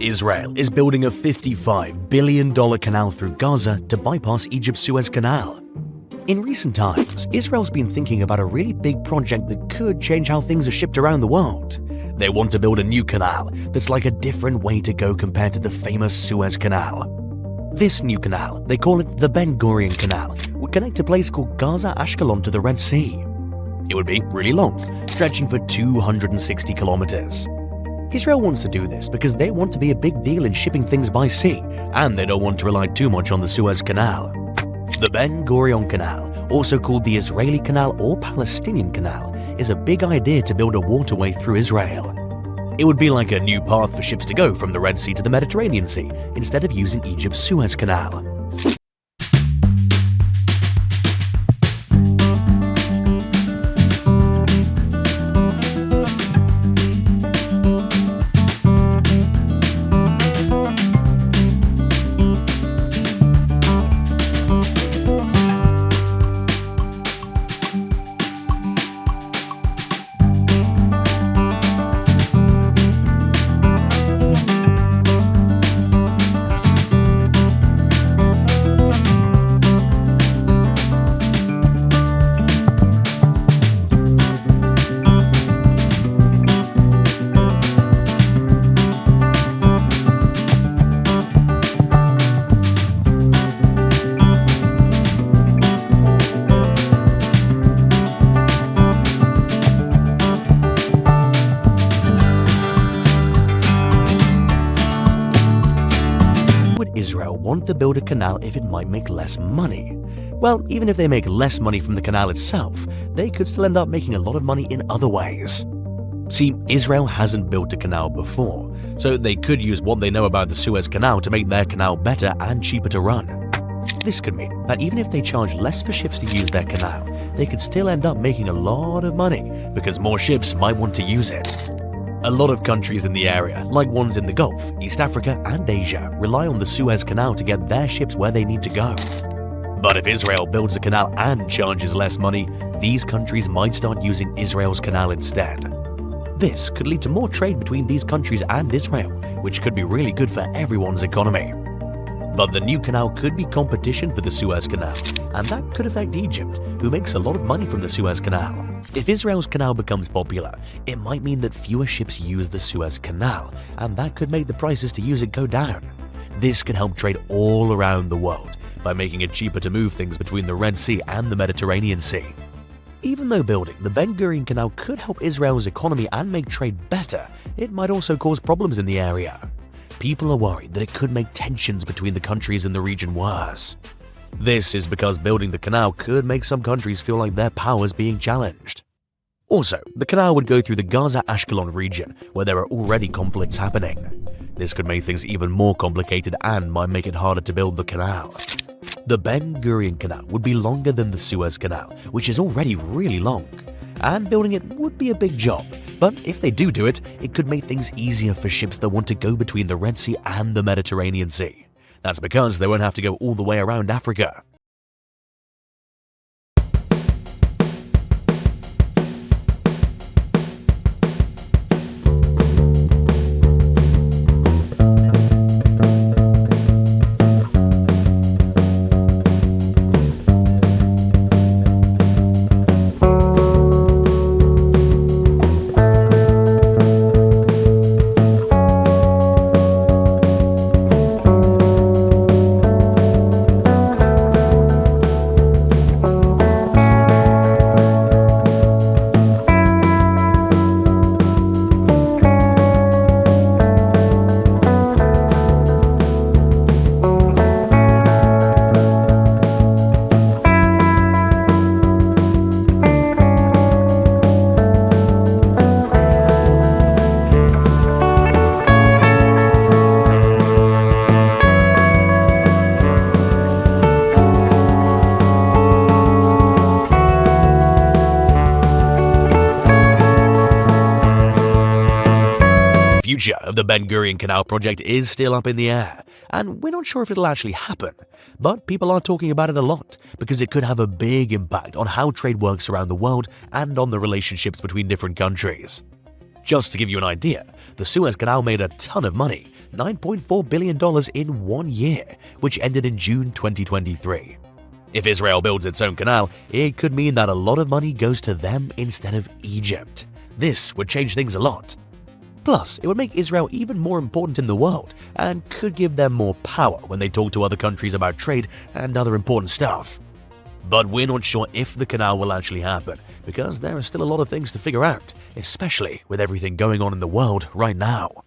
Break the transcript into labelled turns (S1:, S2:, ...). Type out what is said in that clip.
S1: Israel is building a $55 billion canal through Gaza to bypass Egypt's Suez Canal. In recent times, Israel's been thinking about a really big project that could change how things are shipped around the world. They want to build a new canal that's like a different way to go compared to the famous Suez Canal. This new canal, they call it the Ben Gurion Canal, would connect a place called Gaza-Ashkelon to the Red Sea. It would be really long, stretching for 260 kilometers. Israel wants to do this because they want to be a big deal in shipping things by sea, and they don't want to rely too much on the Suez Canal. The Ben Gurion Canal, also called the Israeli Canal or Palestinian Canal, is a big idea to build a waterway through Israel. It would be like a new path for ships to go from the Red Sea to the Mediterranean Sea, instead of using Egypt's Suez Canal. Would Israel want to build a canal if it might make less money? Well, even if they make less money from the canal itself, they could still end up making a lot of money in other ways. See, Israel hasn't built a canal before, so they could use what they know about the Suez Canal to make their canal better and cheaper to run. This could mean that even if they charge less for ships to use their canal, they could still end up making a lot of money because more ships might want to use it. A lot of countries in the area, like ones in the Gulf, East Africa, and Asia, rely on the Suez Canal to get their ships where they need to go. But if Israel builds a canal and charges less money, these countries might start using Israel's canal instead. This could lead to more trade between these countries and Israel, which could be really good for everyone's economy. But the new canal could be competition for the Suez Canal, and that could affect Egypt, who makes a lot of money from the Suez Canal. If Israel's canal becomes popular, it might mean that fewer ships use the Suez Canal, and that could make the prices to use it go down. This could help trade all around the world by making it cheaper to move things between the Red Sea and the Mediterranean Sea. Even though building the Ben Gurion Canal could help Israel's economy and make trade better, it might also cause problems in the area. People are worried that it could make tensions between the countries in the region worse. This is because building the canal could make some countries feel like their power's being challenged. Also, the canal would go through the Gaza-Ashkelon region, where there are already conflicts happening. This could make things even more complicated and might make it harder to build the canal. The Ben Gurion Canal would be longer than the Suez Canal, which is already really long, and building it would be a big job. But if they do it, it could make things easier for ships that want to go between the Red Sea and the Mediterranean Sea. That's because they won't have to go all the way around Africa. The future of the Ben Gurion Canal project is still up in the air, and we're not sure if it'll actually happen, but people are talking about it a lot because it could have a big impact on how trade works around the world and on the relationships between different countries. Just to give you an idea, the Suez Canal made a ton of money, $9.4 billion in 1 year, which ended in June 2023. If Israel builds its own canal, it could mean that a lot of money goes to them instead of Egypt. This would change things a lot. Plus, it would make Israel even more important in the world and could give them more power when they talk to other countries about trade and other important stuff. But we're not sure if the canal will actually happen, because there are still a lot of things to figure out, especially with everything going on in the world right now.